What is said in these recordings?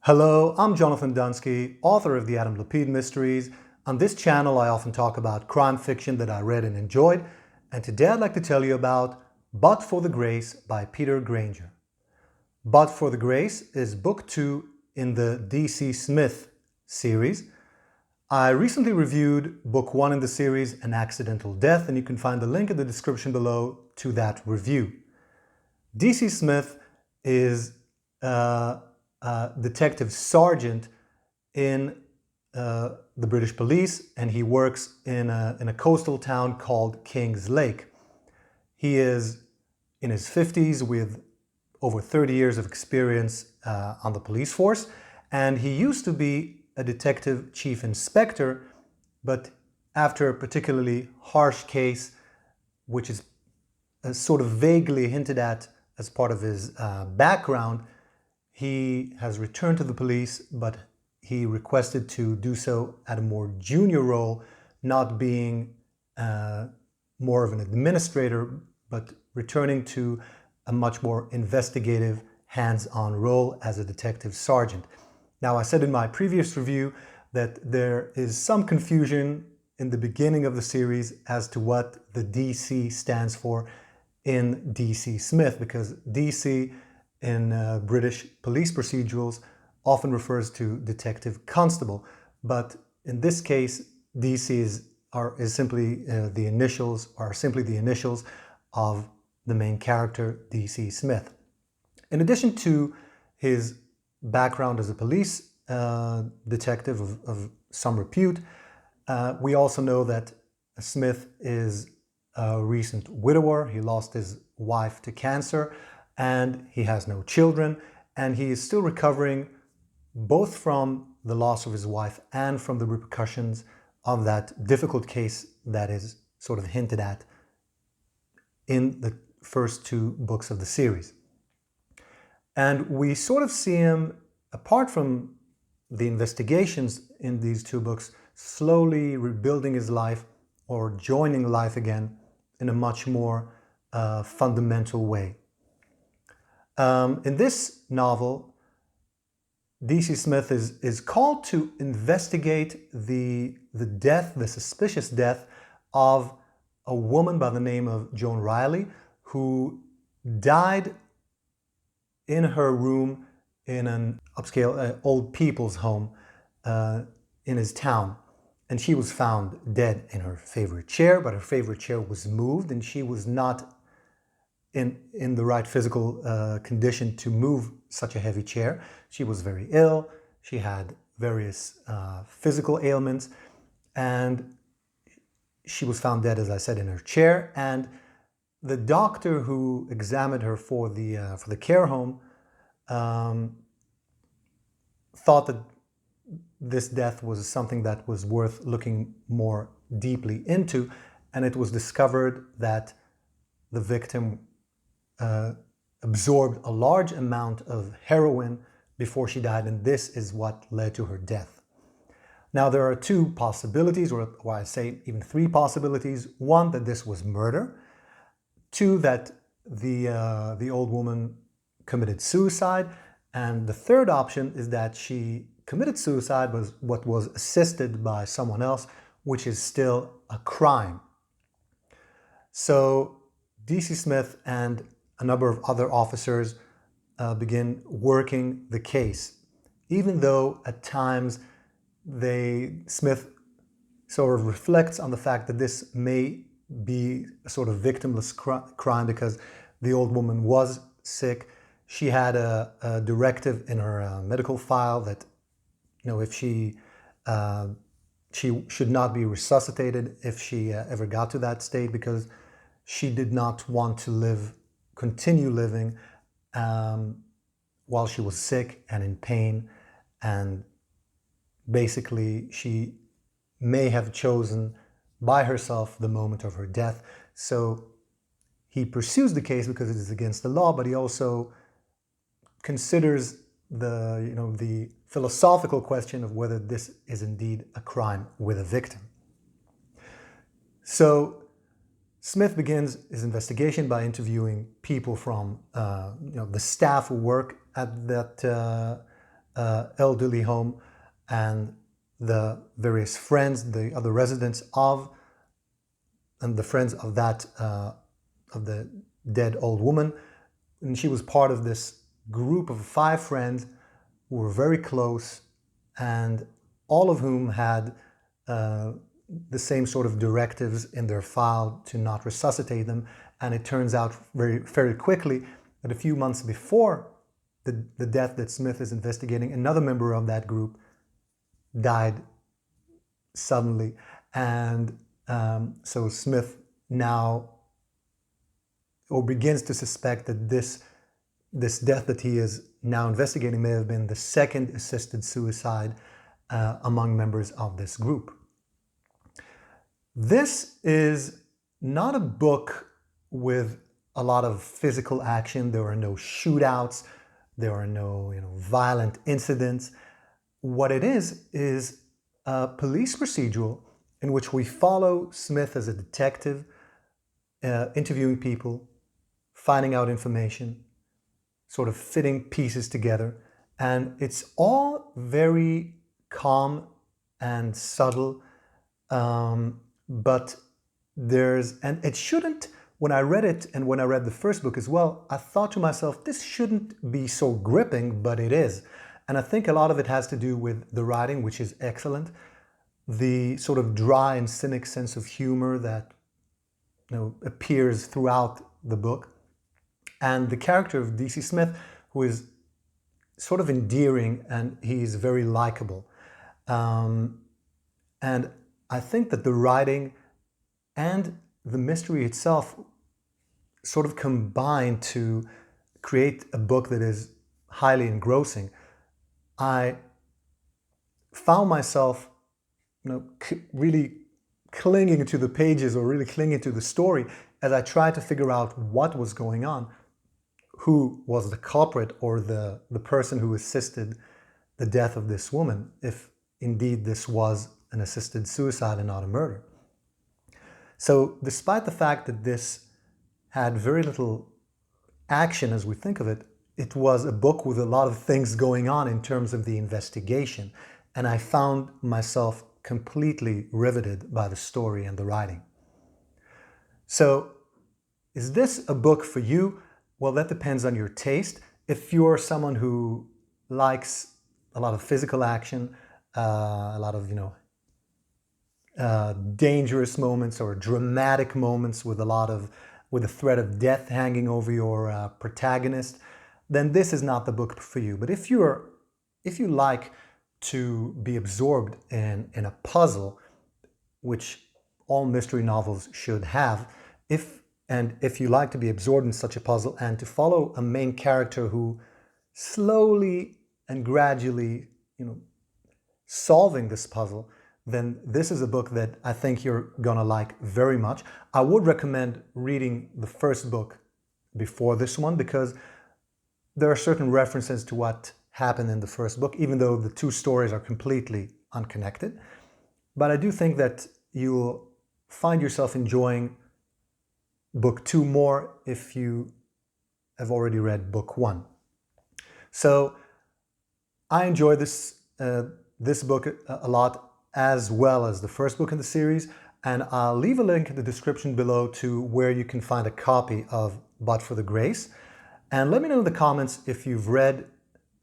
Hello, I'm Jonathan Dunsky, author of the Adam Lapid Mysteries. On this channel, I often talk about crime fiction that I read and enjoyed, and today I'd like to tell you about But for the Grace by Peter Grainger. But for the Grace is book 2 in the D.C. Smith series. I recently reviewed book 1 in the series, An Accidental Death, and you can find the link in the description below to that review. D.C. Smith is detective sergeant in the British police, and he works in a coastal town called Kings Lake. He is in his 50s with over 30 years of experience on the police force, and he used to be a detective chief inspector, but after a particularly harsh case, which is sort of vaguely hinted at as part of his background, he has returned to the police, but he requested to do so at a more junior role, not being more of an administrator, but returning to a much more investigative, hands-on role as a detective sergeant. Now, I said in my previous review that there is some confusion in the beginning of the series as to what the DC stands for in D.C. Smith, because DC in British police procedurals often refers to detective constable, but in this case, DC is simply the initials of the main character, D.C. Smith. In addition to his background as a police detective of some repute, we also know that Smith is a recent widower. He lost his wife to cancer, and he has no children, and he is still recovering both from the loss of his wife and from the repercussions of that difficult case that is sort of hinted at in the first 2 books of the series. And we sort of see him, apart from the investigations in these 2 books, slowly rebuilding his life or joining life again in a much more fundamental way. In this novel, D.C. Smith is called to investigate the suspicious death of a woman by the name of Joan Riley, who died in her room in an upscale old people's home in his town. And she was found dead in her favorite chair, but her favorite chair was moved, and she was not in the right physical condition to move such a heavy chair. She was very ill. She had various physical ailments, and she was found dead, as I said, in her chair. And the doctor who examined her for the care home thought that this death was something that was worth looking more deeply into, and it was discovered that the victim absorbed a large amount of heroin before she died, and this is what led to her death. Now, there are 2 possibilities, or I say even 3 possibilities. 1, that this was murder. 2, that the old woman committed suicide. And the 3rd option is that she committed suicide but was assisted by someone else, which is still a crime. So D.C. Smith and a number of other officers begin working the case, even though at times Smith sort of reflects on the fact that this may be a sort of victimless crime because the old woman was sick. She had a directive in her medical file that, if she should not be resuscitated if she ever got to that state, because she did not want to continue living while she was sick and in pain, and basically she may have chosen by herself the moment of her death. So he pursues the case because it is against the law, but he also considers the philosophical question of whether this is indeed a crime with a victim. So Smith begins his investigation by interviewing people from the staff who work at that elderly home, and the various friends, the other residents of, and the friends of that, of the dead old woman. And she was part of this group of 5 friends who were very close, and all of whom had the same sort of directives in their file to not resuscitate them. And it turns out very quickly that a few months before the death that Smith is investigating, another member of that group died suddenly. And so Smith now, or begins to suspect that this death that he is now investigating may have been the second assisted suicide among members of this group. This is not a book with a lot of physical action. There are no shootouts. There are no violent incidents. What it is a police procedural in which we follow Smith as a detective, interviewing people, finding out information, sort of fitting pieces together. And it's all very calm and subtle, but and it shouldn't, when I read it and when I read the first book as well, I thought to myself, this shouldn't be so gripping, but it is. And I think a lot of it has to do with the writing, which is excellent, the sort of dry and cynic sense of humor that appears throughout the book, and the character of D.C. Smith, who is sort of endearing and he's very likable. And I think that the writing and the mystery itself sort of combine to create a book that is highly engrossing. I found myself really clinging to the pages, or really clinging to the story, as I tried to figure out what was going on, who was the culprit, or the person who assisted the death of this woman, if indeed this was an assisted suicide and not a murder. So despite the fact that this had very little action as we think of it, it was a book with a lot of things going on in terms of the investigation. And I found myself completely riveted by the story and the writing. So is this a book for you? Well, that depends on your taste. If you're someone who likes a lot of physical action, a lot of, dangerous moments or dramatic moments with a threat of death hanging over your protagonist, then this is not the book for you. But if you like to be absorbed in a puzzle, which all mystery novels should have, if you like to be absorbed in such a puzzle and to follow a main character who slowly and gradually, solving this puzzle, then this is a book that I think you're gonna like very much. I would recommend reading the first book before this one, because there are certain references to what happened in the first book, even though the two stories are completely unconnected. But I do think that you'll find yourself enjoying book 2 more if you have already read book 1. So I enjoy this book a lot, as well as the first book in the series, and I'll leave a link in the description below to where you can find a copy of But for the Grace. And let me know in the comments if you've read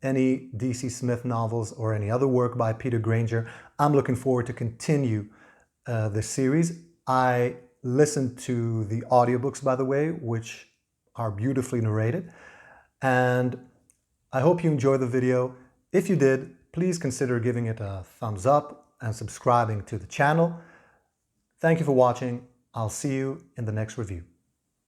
any D.C. Smith novels or any other work by Peter Grainger. I'm looking forward to continue this series. I listened to the audiobooks, by the way, which are beautifully narrated. And I hope you enjoyed the video. If you did, please consider giving it a thumbs up and subscribing to the channel. Thank you for watching. I'll see you in the next review.